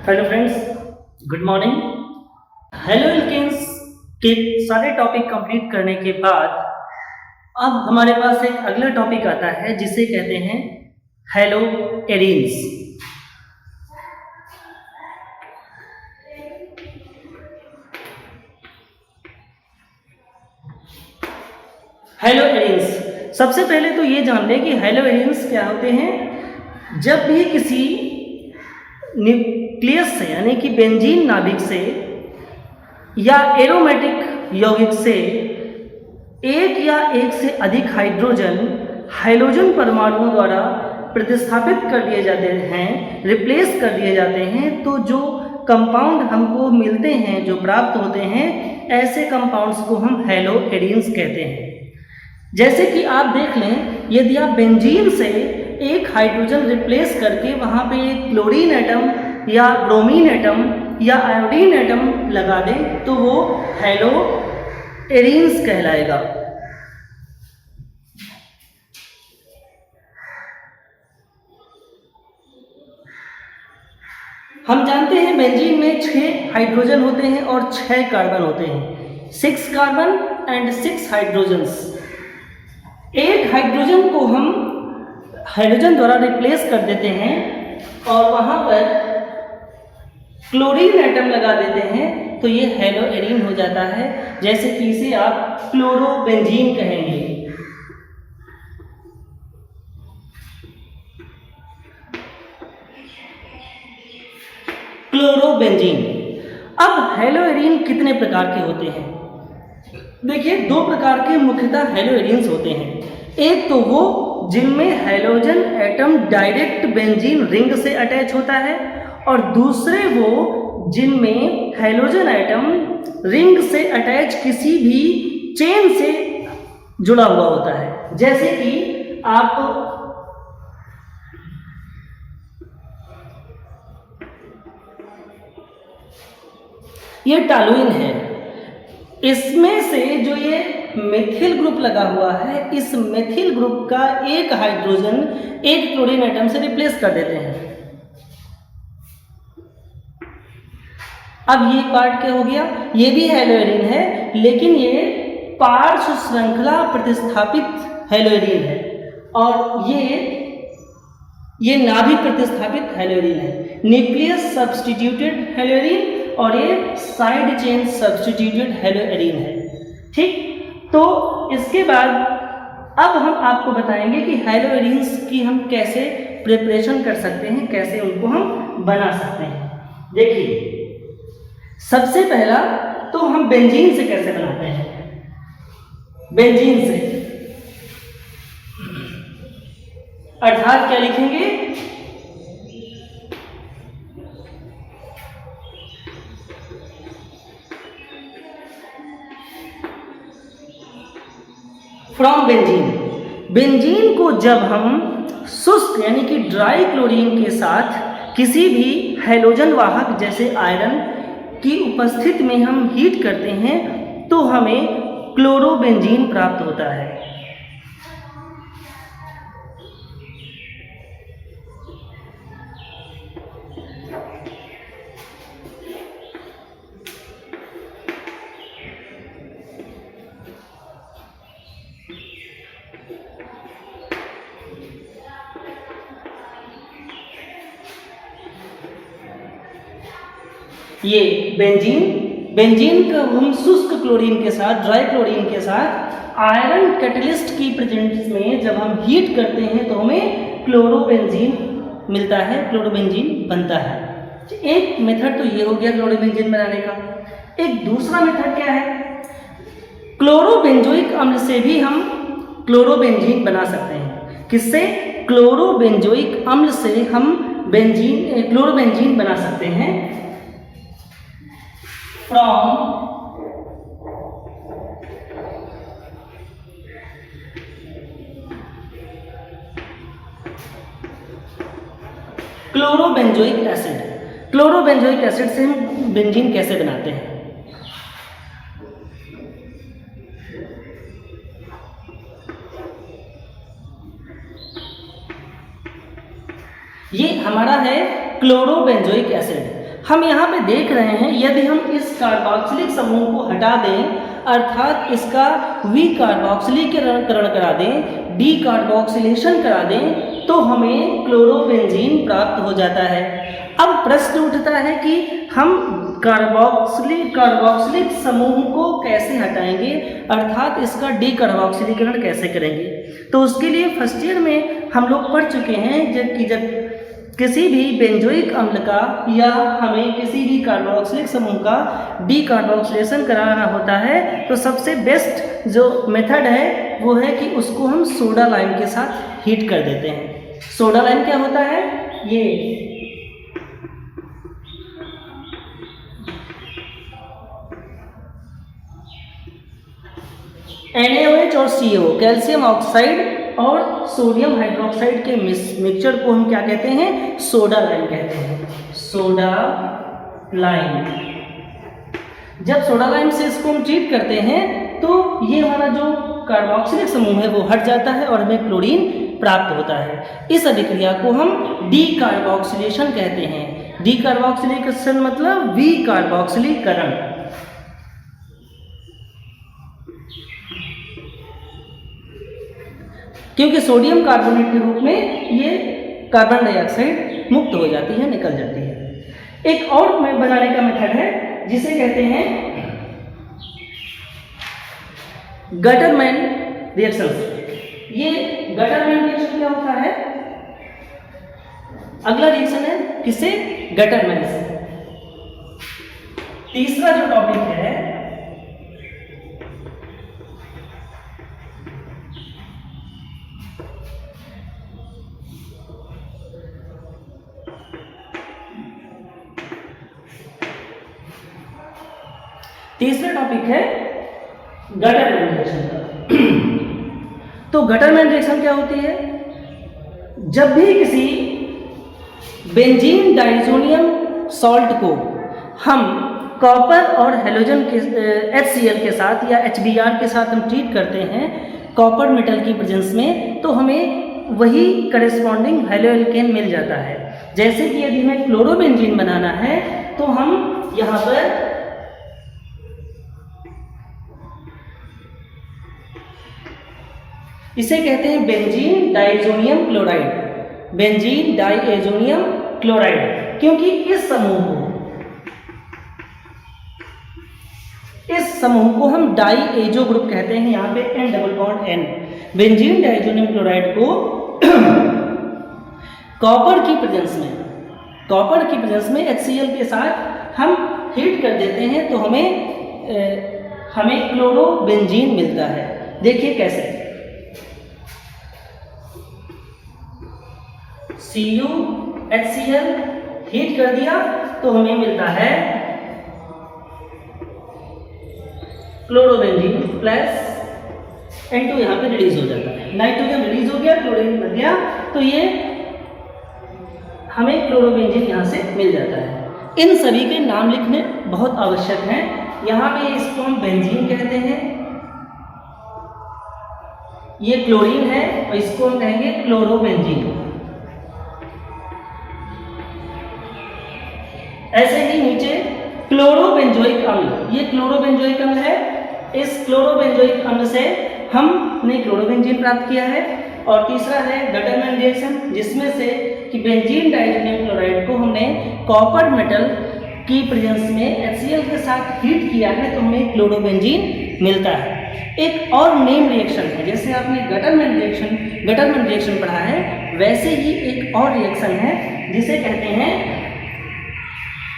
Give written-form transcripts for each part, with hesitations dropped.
Hello friends, good morning. Hello alkenes के सारे topic complete करने के बाद अब हमारे पास एक अगला टॉपिक आता है जिसे कहते हैं हेलो एरीन्स। हेलो एरीन्स, सबसे पहले तो ये जान लें कि हेलो एरीन्स क्या होते हैं। जब भी किसी न्यूक्लियस से यानी कि बेंजीन नाभिक से या एरोमेटिक यौगिक से एक या एक से अधिक हाइड्रोजन हाइड्रोजन परमाणुओं द्वारा प्रतिस्थापित कर दिए जाते हैं, रिप्लेस कर दिए जाते हैं, तो जो कंपाउंड हमको मिलते हैं, जो प्राप्त होते हैं, ऐसे कंपाउंड्स को हम हेलो एरीन्स कहते हैं। जैसे कि आप देख लें, यदि आप बेंजीन से एक हाइड्रोजन रिप्लेस करके वहाँ पे एक क्लोरीन एटम या ब्रोमीन एटम या आयोडीन एटम लगा दें तो वो हेलो एरीन्स कहलाएगा। हम जानते हैं बेंजीन में 6 हाइड्रोजन होते हैं और 6 कार्बन होते हैं, 6 कार्बन एंड 6 हाइड्रोजन्स। एक हाइड्रोजन को हम हाइड्रोजन द्वारा रिप्लेस कर देते हैं और वहाँ पर क्लोरीन एटम लगा देते हैं तो ये हेलो एरीन हो जाता है। जैसे कि इसे आप क्लोरोबेंजीन कहेंगे। क्लोरोबेंजीन। अब हेलो एरीन कितने प्रकार के होते हैं? देखिए, 2 प्रकार के मुख्यतः हेलो एरीन्स होते हैं। एक तो वो जिनमें hydrogen atom direct benzene ring से अटैच होता है और दूसरे वो जिनमें हाइड्रोजन एटम रिंग से अटैच किसी भी चेन से जुड़ा हुआ होता है। जैसे कि आप ये टॉलुइन है, इसमें से जो ये मेथिल ग्रुप लगा हुआ है, इस मेथिल ग्रुप का एक हाइड्रोजन एक क्लोरीन एटम से रिप्लेस कर देते हैं। अब ये पार्ट क्या हो गया? ये भी हेलो एरीन है, लेकिन ये पार्श्व श्रृंखला प्रतिस्थापित हेलो एरीन है और ये नाभिक प्रतिस्थापित हेलो एरीन है। न्यूक्लियस सब्स्टिट्यूटेड हेलो एरीन और ये side chain substituted hello arene है। ठीक, तो इसके बाद अब हम आपको बताएंगे कि हेलो एरीन्स की हम कैसे प्रिपरेशन कर सकते हैं, कैसे उनको हम बना सकते हैं। देखिए, सबसे पहला तो हम बेंजीन से कैसे बनाते हैं। बेंजीन से अर्थात क्या लिखेंगे? From benzene. बेंजीन को जब हम शुष्क यानी कि ड्राई क्लोरीन के साथ किसी भी हैलोजन वाहक जैसे आयरन की उपस्थिति में हम हीट करते हैं तो हमें क्लोरोबेंजीन प्राप्त होता है। ये बेंजीन का हम शुष्क क्लोरीन के साथ, ड्राई क्लोरीन के साथ आयरन कैटलिस्ट की प्रेजेंस में जब हम हीट करते हैं तो हमें क्लोरोबेंजीन मिलता है, क्लोरोबेंजीन बनता है। एक मेथड तो ये हो गया क्लोरोबेंजीन बनाने का। एक दूसरा मेथड क्या है? क्लोरोबेंजोइक अम्ल से भी हम क्लोरोबेंजीन बना सकते हैं। किससे? क्लोरोबेंजोइक अम्ल से हम क्लोरोबेंजीन बना सकते हैं फ्रॉम क्लोरोबेंजोइक एसिड। क्लोरोबेंजोइक एसिड से हम बेंजीन कैसे बनाते हैं? ये हमारा है क्लोरोबेंजोइक एसिड। हम यहाँ पे देख रहे हैं यदि हम इस कार्बोक्सिलिक समूह को हटा दें अर्थात इसका वी कार्बोक्सिलीकरण करा दें, डी कार्बोक्सिलेशन करा दें तो हमें क्लोरोबेंजीन प्राप्त हो जाता है। अब प्रश्न उठता है कि हम कार्बोक्सिलिक समूह को कैसे हटाएंगे अर्थात इसका डी कार्बोक्सिलीकरण कैसे करेंगे। तो उसके लिए फर्स्ट ईयर में हम लोग पढ़ चुके हैं जब किसी भी बेंजोइक अम्ल का या हमें किसी भी कार्बोक्सिलिक समूह का डी कार्बोक्सिलेशन कराना होता है तो सबसे बेस्ट जो मेथड है वो है कि उसको हम सोडा लाइम के साथ हीट कर देते हैं। सोडा लाइम क्या होता है, ये NaOH और CO कैल्शियम ऑक्साइड और सोडियम हाइड्रोक्साइड के मिक्सचर को हम क्या कहते हैं, सोडा लाइम कहते हैं। सोडा लाइम, जब सोडा लाइम से इसको हम ट्रीट करते हैं तो ये हमारा जो कार्बोक्सिलिक समूह है वो हट जाता है और हमें क्लोरीन प्राप्त होता है। इस अभिक्रिया को हम डी कार्बोक्सिलेशन कहते हैं। डी कार्बोक्सिलेशन मतलब वी कार्बोक्सिलीकरण। क्योंकि सोडियम कार्बोनेट के रूप में ये कार्बन डाइऑक्साइड मुक्त हो जाती है, निकल जाती है। एक और में बनाने का मेथड है जिसे कहते हैं गटरमैन रिएक्शन। ये गटरमैन रिएक्शन क्या होता है, अगला रिएक्शन है किससे, गटरमैन से। तीसरा जो टॉपिक है गटरमैन रिएक्शन का। तो गटरमैन रिएक्शन क्या होती है, जब भी किसी बेंजीन डाइजोनियम सॉल्ट को हम कॉपर और हेलोजन के HCl के साथ या HBr के साथ हम ट्रीट करते हैं कॉपर मेटल की प्रेजेंस में, तो हमें वही करेस्पॉन्डिंग हेलोएल्केन मिल जाता है। जैसे कि यदि हमें क्लोरोबेंजीन बनाना है तो हम यहाँ पर इसे कहते हैं benzene diazonium chloride. Benzene diazonium chloride, क्योंकि इस समूह को हम डाइएजो ग्रुप कहते हैं। यहाँ पे N double bond N। Benzene diazonium chloride को कॉपर की प्रेजेंस में HCl के साथ हम हीट कर देते हैं तो हमें क्लोरोबेंजीन मिलता है। देखिए कैसे, CuHCl हीट कर दिया तो हमें मिलता है क्लोरोबेंजीन प्लस N2 यहाँ पे रिलीज हो जाता है, नाइट्रोजन रिलीज हो गया, क्लोरीन बन गया, तो ये हमें क्लोरोबेंजीन यहाँ से मिल जाता है। इन सभी के नाम लिखने बहुत आवश्यक हैं। यहाँ पे इसको हम बेंजीन कहते हैं, ये क्लोरीन है और इसको हम कहेंगे क्लोरोबेंजीन। ऐसे ही नीचे क्लोरोबेंजोइक अम्ल, ये क्लोरोबेंजोइक अम्ल है। इस क्लोरोबेंजोइक अम्ल से हमने क्लोरोबेंजीन प्राप्त किया है। और तीसरा है गटरमैन रिएक्शन, जिसमें से कि बेंजीन डाइजोनियम क्लोराइड को हमने कॉपर मेटल की प्रेजेंस में HCl के साथ हीट किया है तो हमें क्लोरोबेंजीन मिलता है। एक और नेम रिएक्शन है, जैसे आपने गटरमैन रिएक्शन पढ़ा है, वैसे ही एक और रिएक्शन है जिसे कहते हैं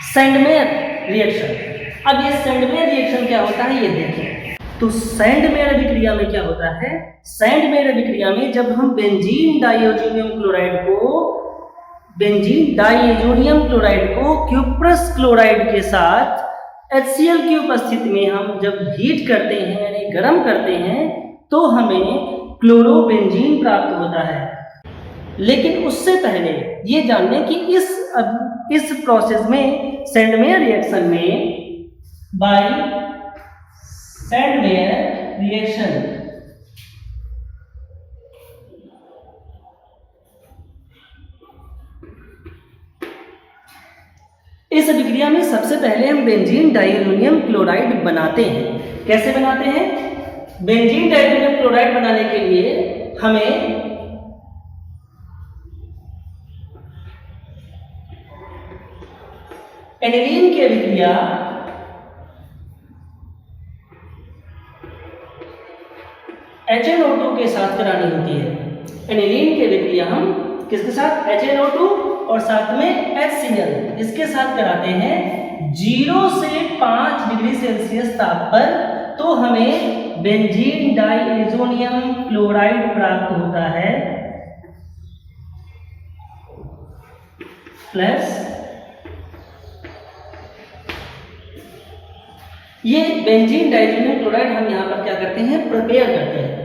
सैंडमेयर रिएक्शन। अब ये सैंडमेयर रिएक्शन क्या होता है ये देखिए। तो सैंडमेयर अभिक्रिया में क्या होता है, सैंडमेयर अभिक्रिया में जब हम बेंजीन डाइएजोनियम क्लोराइड को क्यूप्रस क्लोराइड के साथ HCl की उपस्थिति में हम जब हीट करते हैं यानी गर्म करते हैं तो हमें क्लोरोबेंजीन प्राप्त होता है। लेकिन उससे पहले ये जान लें कि इस प्रोसेस में सैंडमेयर रिएक्शन में बाय सैंडमेयर रिएक्शन इस अभिक्रिया में सबसे पहले हम बेंजीन डाइअमोनियम क्लोराइड बनाते हैं। कैसे बनाते हैं? बेंजीन डाइअमोनियम क्लोराइड बनाने के लिए हमें एनिलीन की अभिक्रिया HNO2 के साथ करानी होती है। एनिलीन की अभिक्रिया हम किसके साथ? HNO2 और साथ में HCl इसके साथ कराते हैं 0 से 5 डिग्री सेल्सियस ताप पर, तो हमें बेंजीन डाइएज़ोनियम क्लोराइड प्राप्त होता है प्लस ये बेंजीन डाइएज़ोनियम क्लोराइड हम यहाँ पर क्या करते हैं? प्रिपेयर करते हैं।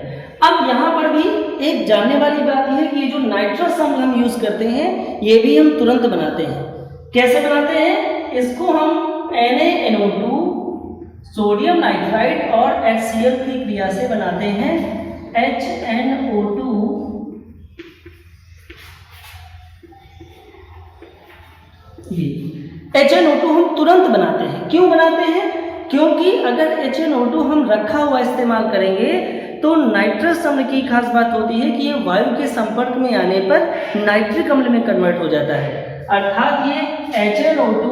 अब यहाँ पर भी एक जानने वाली बात यह है कि ये जो नाइट्रस अम्ल हम यूज करते हैं ये भी हम तुरंत बनाते हैं। कैसे बनाते हैं? इसको हम NaNO2 सोडियम नाइट्राइड और HCl की क्रिया से बनाते हैं HNO2 HNO2 हम तुरंत बनाते हैं। क्यों बनाते हैं? क्योंकि अगर HNO2 हम रखा हुआ इस्तेमाल करेंगे तो नाइट्रस अम्ल की खास बात होती है कि ये वायु के संपर्क में आने पर नाइट्रिक अम्ल में कन्वर्ट हो जाता है, अर्थात ये HNO2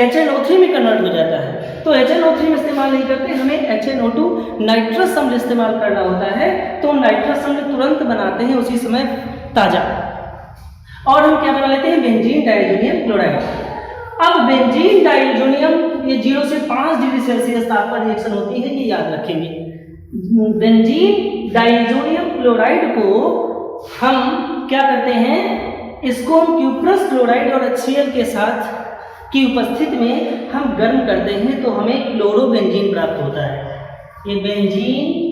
HNO3 में कन्वर्ट हो जाता है। तो HNO3 में इस्तेमाल नहीं करते, हमें HNO2 नाइट्रस अम्ल इस्तेमाल करना होता है। तो नाइट्रस अम्ल तुरंत बनाते हैं उसी समय ताजा, और हम क्या बना लेते हैं? Benzene diazonium chloride. अब बेंजीन डाइएज़ोनियम ये 0 से 5 डिग्री सेल्सियस ताप पर रिएक्शन होती है, ये याद रखेंगे। बेंजीन डाइएज़ोनियम क्लोराइड को हम क्या करते हैं? इसको हम क्यूप्रस क्लोराइड और HCl के साथ की उपस्थिति में हम गर्म करते हैं, तो हमें क्लोरोबेंजीन प्राप्त होता है। ये बेंजीन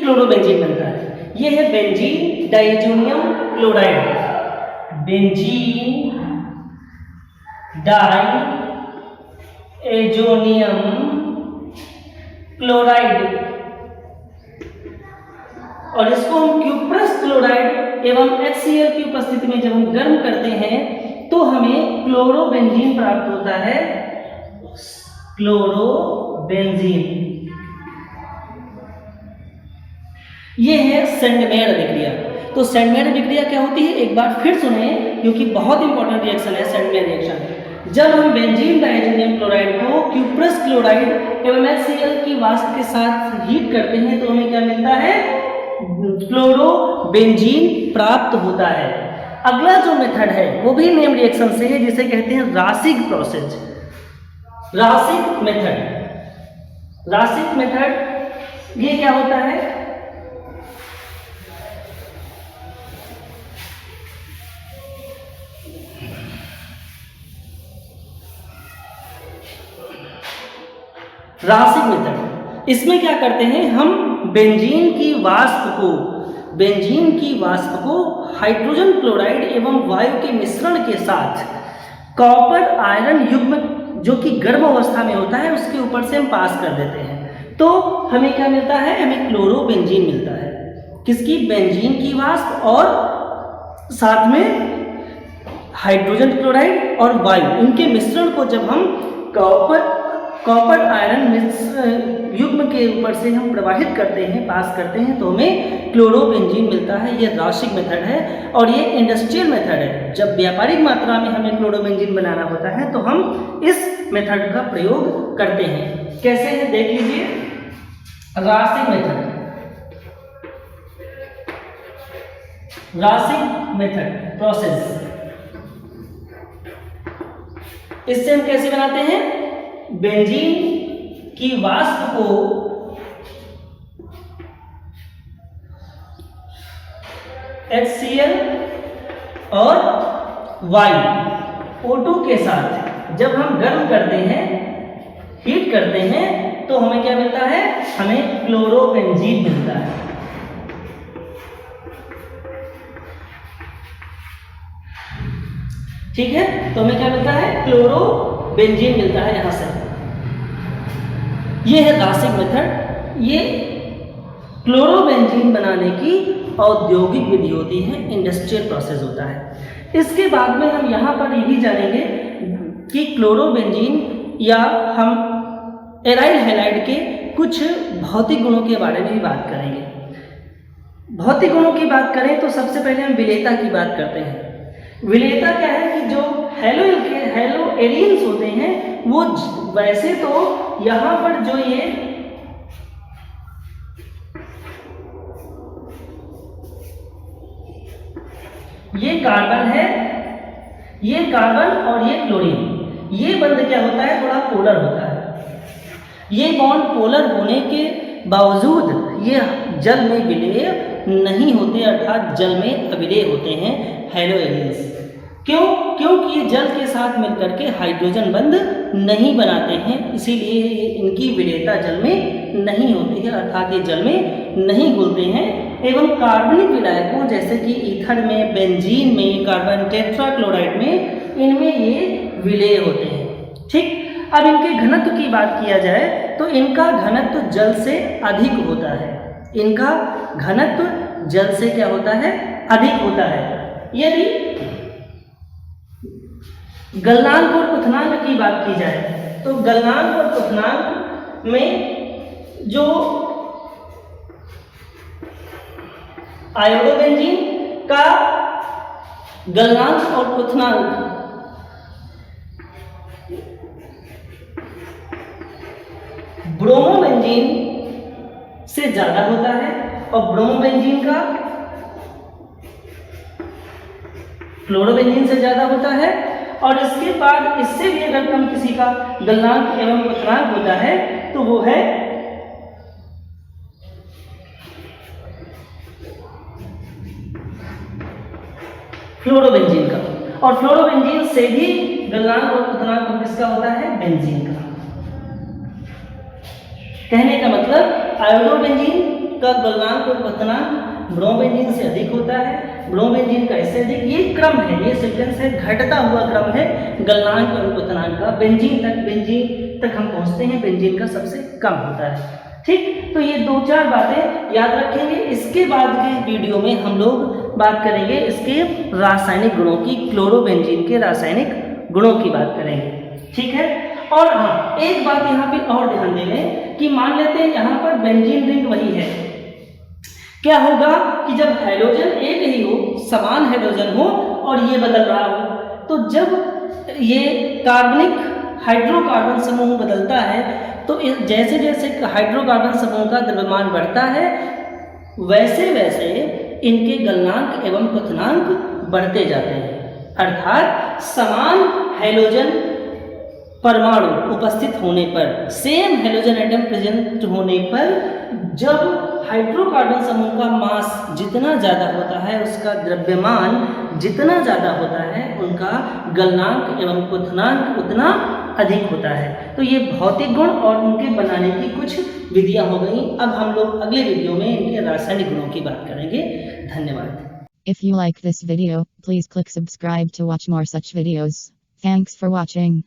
क्लोरोबेंजीन बनता है। ये है benzene diazonium chloride, benzene diazonium chloride, और इसको हम क्यूप्रस क्लोराइड एवं HCl की उपस्थिति में जब हम गर्म करते हैं तो हमें क्लोरोबेंजीन प्राप्त होता है, क्लोरोबेंजीन। ये है सेंडमेयर अभिक्रिया। तो सेंडमेयर अभिक्रिया क्या होती है? एक बार फिर सुने, क्योंकि बहुत इंपॉर्टेंट रिएक्शन है सेंडमेयर रिएक्शन। जब हम बेंजीन डाइएज़ोनियम क्लोराइड को क्यूप्रस क्लोराइड एवं HCl की वाष्प के साथ हीट करते हैं तो हमें क्या मिलता है? क्लोरोबेंजीन प्राप्त होता है। अगला जो मेथड है वो भी नेम रिएक्शन से है, जिसे कहते हैं रासिक प्रोसेस, रासिक मेथड। रासिक मेथड ये क्या होता है? रासिक मेथड, इसमें क्या करते हैं? हम बेंजीन की वाष्प को हाइड्रोजन क्लोराइड एवं वायु के मिश्रण के साथ कॉपर आयरन युग्म जो कि गर्म अवस्था में होता है उसके ऊपर से हम पास कर देते हैं, तो हमें क्या मिलता है? हमें क्लोरोबेंजीन मिलता है। किसकी? बेंजीन की वाष्प और साथ में हाइड्रोजन क्लोराइड और वायु, इनके मिश्रण को जब हम कॉपर आयरन युग्म के ऊपर से हम प्रवाहित करते हैं, पास करते हैं, तो हमें क्लोरोबेंजीन मिलता है। ये रासिक मेथड है और ये इंडस्ट्रियल मेथड है। जब व्यापारिक मात्रा में हमें क्लोरोबेंजीन बनाना होता है तो हम इस मेथड का प्रयोग करते हैं। कैसे है देख लीजिए। रासिक मेथड प्रोसेस, इससे हम कैसे बनाते हैं? बेंजीन की वाष्प को HCl और वायु O2 के साथ जब हम गर्म करते हैं, हीट करते हैं, तो हमें क्या मिलता है? हमें क्लोरोबेंजीन मिलता है। ठीक है, तो हमें क्या मिलता है? क्लोरोबेंजीन मिलता है यहां से। ये है रासायनिक मेथड। ये क्लोरोबेंजीन बनाने की औद्योगिक विधि होती है, इंडस्ट्रियल प्रोसेस होता है। इसके बाद में हम यहाँ पर ये भी जानेंगे कि क्लोरोबेंजीन या हम एराइल हैलाइड के कुछ भौतिक गुणों के बारे में भी बात करेंगे। भौतिक गुणों की बात करें तो सबसे पहले हम विलेयता की बात करते हैं। विलेयता क्या है कि जो हेलो एरियंस होते हैं वो वैसे तो यहाँ पर जो ये कार्बन है, ये कार्बन और ये क्लोरीन, ये बंध क्या होता है? थोड़ा पोलर होता है। ये बॉन्ड पोलर होने के बावजूद ये जल में विलेय नहीं होते, अर्थात जल में अविलेय होते हैं हेलो एरियंस। क्यों? क्योंकि ये जल के साथ मिलकर के हाइड्रोजन बंध नहीं बनाते हैं, इसीलिए इनकी विलेयता जल में नहीं होती है, अर्थात ये जल में नहीं घुलते हैं। एवं कार्बनिक विलायकों जैसे कि ईथर में, बेंजीन में, कार्बन टेट्राक्लोराइड में, इनमें ये विलेय होते हैं। ठीक, अब इनके घनत्व की बात किया जाए तो इनका घनत्व जल से अधिक होता है। इनका घनत्व जल से क्या होता है? अधिक होता है। यदि गलनांक और क्वथनांक की बात की जाए तो गलनांक और क्वथनांक में जो आयोडोबेंजीन का गलनांक और क्वथनांक ब्रोमोबेंजीन से ज्यादा होता है और ब्रोमोबेंजीन का क्लोरोबेंजीन से ज्यादा होता है। और इसके बाद इससे भी अगर कम किसी का गलनांक एवं क्वथनांक होता है तो वो है फ्लोरोबेंजीन का। और फ्लोरोबेंजीन से भी गलनांक और क्वथनांक किसका होता है? बेंजीन का। कहने का मतलब आयोडोबेंजीन का गलनांक और क्वथनांक ब्रोमोबेंजीन से अधिक होता है, ब्रोमोबेंजीन का इससे अधिक। ये क्रम है, ये सीक्वेंस है, घटता हुआ क्रम है गलनांक और क्वथनांक का। बेंजीन तक हम पहुंचते हैं, बेंजीन का सबसे कम होता है। ठीक, तो ये 2-4 बातें याद रखेंगे। इसके बाद के वीडियो में हम लोग बात करेंगे इसके रासायनिक गुणों की, क्लोरोबेंजीन के रासायनिक गुणों की बात करेंगे। ठीक है, और हाँ, एक बात यहाँ पे और ध्यान दे लें कि मान लेते हैं यहाँ पर बेंजीन रिंग वही है। क्या होगा कि जब हाइड्रोजन एक ही हो, समान हाइड्रोजन हो और ये बदल रहा हो, तो जब ये कार्बनिक हाइड्रोकार्बन समूह बदलता है तो जैसे जैसे हाइड्रोकार्बन समूह का द्रव्यमान बढ़ता है वैसे वैसे इनके गलनांक एवं क्वथनांक बढ़ते जाते हैं। अर्थात समान हाइड्रोजन परमाणु उपस्थित होने पर, सेम हाइड्रोजन एटम प्रेजेंट होने पर, जब हाइड्रोकार्बन समूह का मास जितना ज़्यादा होता है, उसका द्रव्यमान जितना ज़्यादा होता है, उनका गलनांक एवं क्वथनांक उतना अधिक होता है। तो ये भौतिक गुण और उनके बनाने की कुछ विधियां हो गई। अब हम लोग अगले वीडियो में इनके रासायनिक गुणों की बात करेंगे। धन्यवाद। If you like this video, please click subscribe to watch more such videos. Thanks for watching.